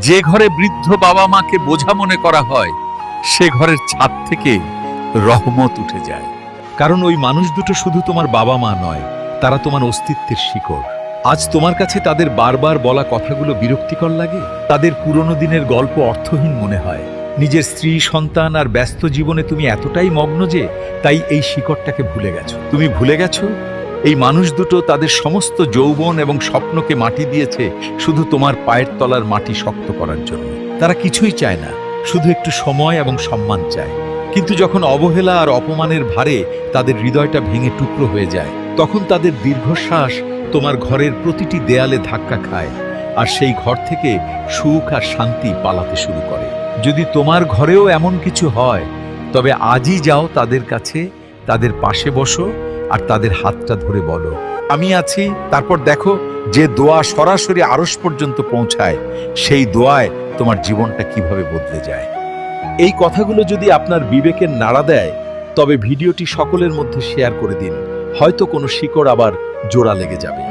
যে ঘরে বৃদ্ধ বাবা মাকে বোঝা মনে করা হয়, সে ঘরের ছাদ থেকে রহমত উঠে যায়। কারণ ওই মানুষ দুটো শুধু তোমার বাবা মা নয়, তারা তোমার অস্তিত্বের শিকড়। আজ তোমার কাছে তাদের বারবার বলা কথাগুলো বিরক্তিকর লাগে, তাদের পুরনো দিনের গল্প অর্থহীন মনে হয়, নিজের স্ত্রী সন্তান আর ব্যস্ত জীবনে তুমি এতটাই মগ্ন যে তাই এই শিকড়টাকে ভুলে গেছো। তুমি ভুলে গেছো এই মানুষ দুটো তাদের সমস্ত যৌবন এবং স্বপ্নকে মাটি দিয়েছে শুধু তোমার পায়ের তলার মাটি শক্ত করার জন্য। তারা কিছুই চায় না, শুধু একটু সময় এবং সম্মান চায়। কিন্তু যখন অবহেলা আর অপমানের ভারে তাদের হৃদয়টা ভেঙে টুকরো হয়ে যায়, তখন তাদের দীর্ঘশ্বাস তোমার ঘরের প্রতিটি দেয়ালে ধাক্কা খায়, আর সেই ঘর থেকে সুখ আর শান্তি পালাতে শুরু করে। যদি তোমার ঘরেও এমন কিছু হয়, তবে আজই যাও তাদের কাছে, তাদের পাশে বসো আর তাদের হাতটা ধরে বলো, আমি আছি। তারপর দেখো, যে দোয়া সরাসরি আরশ পর্যন্ত পৌঁছায়, সেই দোয়ায় তোমার জীবনটা কিভাবে বদলে যায়। এই কথাগুলো যদি আপনার বিবেকের নাড়া দেয়, তবে ভিডিওটি সকলের মধ্যে শেয়ার করে দিন। হয়তো কোনো শিকড় আবার জোড়া লেগে যাবে।